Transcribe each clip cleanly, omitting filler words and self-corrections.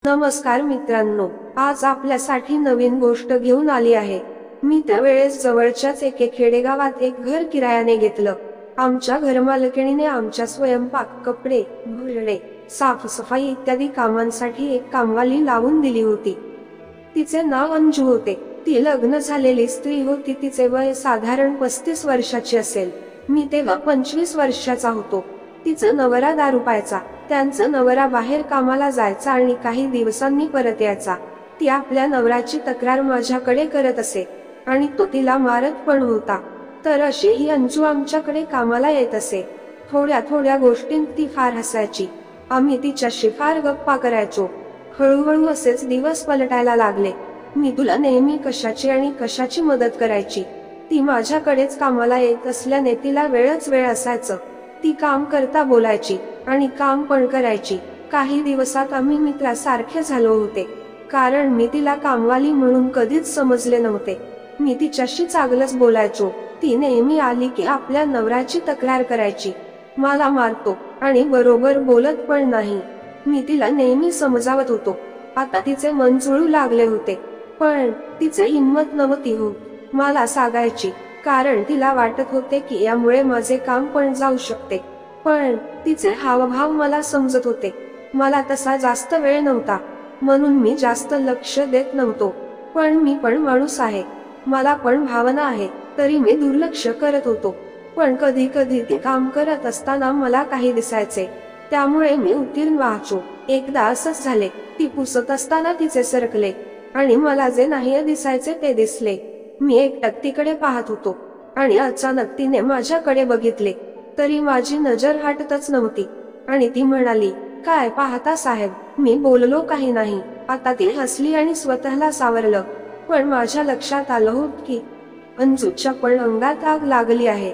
नमस्कार मित्रांनो, आज आपल्यासाठी नवीन गोष्ट घेऊन आली आहे। मी त्यावेळेस जवळच्याच एके खेडेगावात एक घर किरायाने घेतलं। आमच्या घरमालकिणीने आमच्या स्वयंपाक, कपडे धुणे, साफसफाई इत्यादी कामांसाठी एक कामवाली लावून दिली होती। तिचे नाव अंजू होते। ती लग्न झालेली स्त्री होती। तिचे वय साधारण 35 वर्षाची असेल। मी तेव्हा 25 वर्षाचा होतो। तिचा नवरा दारू प्यायचा। त्यांचा नवरा बाहेर कामाला जायचा आणि काही दिवसांनी परत यायचा। ती आपल्या नवऱ्याची तक्रार माझ्याकडे करत असे आणि तो तिला मारत पण होता। तर अशी ही अंजू आमच्याकडे कामाला येत असे। थोड्या थोड्या गोष्टींत ती फार हसायची। आम्ही तिच्याशी फार गप्पा करायचो। हळूहळू असेच दिवस पलटायला लागले। मी तुला नेहमी कशाची आणि कशाची मदत करायची। ती माझ्याकडेच कामाला येत असल्याने तिला वेळच वेळ असायचं। ती काम करता बोलायची आणि काम पण करायची। काही दिवसात आम्ही मित्रासारखे झालो होते, कारण मी तिला कामवाली म्हणून कधीच समजले नव्हते। मी तिच्याशी चांगलंच बोलायचो। ती नेहमी आली की आपल्या नवऱ्याची तक्रार करायची, मला मारतो आणि बरोबर बोलत पण नाही। मी तिला नेहमी समजावत होतो। आता तिचे मन जुळू लागले होते, पण तिचे हिंमत नव्हती होत मला सांगायची, कारण तिला वाटत होते की यामुळे माझे काम पण जाऊ शकते। पण तिचे हावभाव मला समजत होते। मला तसा जास्त वेळ नव्हता, म्हणून मी जास्त लक्ष देत नव्हतो। पण मी पण माणूस आहे, मला पण भावना आहे, तरी मी दुर्लक्ष करत होतो। पण कधी कधी ते काम करत असताना मला काही दिसायचे, त्यामुळे मी उत्तीर्ण व्हायचो। एकदा असंच झाले, ती पुसत असताना तिचे सरकले आणि मला जे नाही दिसायचे ते दिसले। मी एकटक तिकडे पाहत होतो आणि अचानक तिने माझ्याकडे बघितले, तरी माझी नजर हटतच नव्हती आणि ती म्हणाली, काय पाहता साहेब? मी बोललो काही नाही। आता ती हसली आणि स्वतःला सावरलं। पण माझ्या लक्षात आलं होत की अंजूच्या पण अंगात आग लागली आहे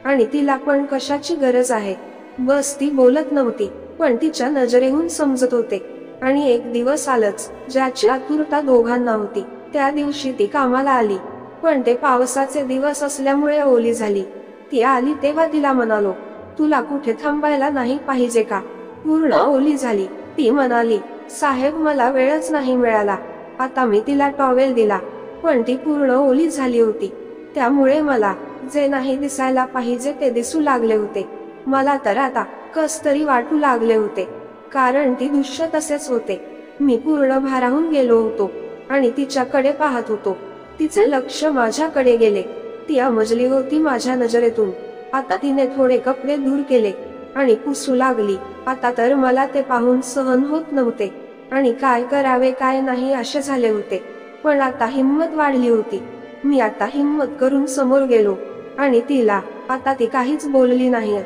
आणि तिला पण कशाची गरज आहे। बस ती बोलत नव्हती, पण तिच्या नजरेहून समजत होते। आणि एक दिवस आलंच ज्याची आतुरता दोघांना होती। त्या दिवशी ती कामाला आली, पण ते पावसाचे दिवस असल्यामुळे ओली झाली। ती आली तेव्हा तिला म्हणालो, तुला कुठे थांबायला नाही पाहिजे का? पूर्ण ओली झाली। ती म्हणाली, साहेब मला वेळच नाही मिळाला। आता मी तिला टॉवेल दिला, पण ती पूर्ण ओली झाली होती, त्यामुळे मला जे नाही दिसायला पाहिजे ते दिसू लागले होते। मला तर आता कस तरी वाटू लागले होते, कारण ती दृश्य तसेच होते। मी पूर्ण भारावून गेलो होतो आणि तिच्याकडे पाहत होतो। तिचे लक्ष माझ्याकडे गेले। ती अमजली होती माझ्या नजरेतून। आता तिने थोडे कपडे दूर केले आणि पुसू लागली। आता तर मला ते पाहून सहन होत नव्हते आणि काय करावे काय नाही असे झाले होते। पण आता हिंमत वाढली होती। मी आता हिंमत करून समोर गेलो आणि तिला, आता ती काहीच बोलली नाही,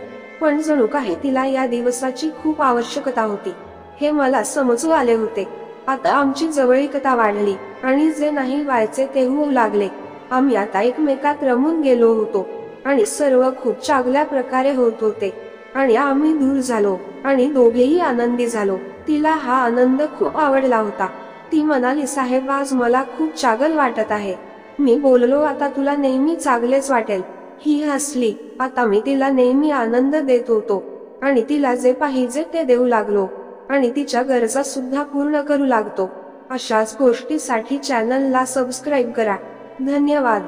पण जणू काही तिला या दिवसाची खूप आवश्यकता होती, हे मला समजू आले होते। आता आमची जवळीकता वाढली आणि जे नाही व्हायचे ते होऊ लागले। आम्ही आता एकमेकात रमून गेलो होतो आणि सर्व खूप चांगल्या प्रकारे होत होते आणि आम्ही दूर झालो आणि दोघेही आनंदी झालो। तिला हा आनंद खूप आवडला होता। ती म्हणाली, साहेब आज मला खूप चांगलं वाटत आहे। मी बोललो, आता तुला नेहमी चांगलेच वाटेल। ही हसली। आता मी तिला नेहमी आनंद देत होतो आणि तिला जे पाहिजे ते देऊ लागलो आणि तिच्या गरजा सुद्धा पूर्ण करू लागतो। अशाच गोष्टीसाठी चॅनलला सबस्क्राईब करा। धन्यवाद।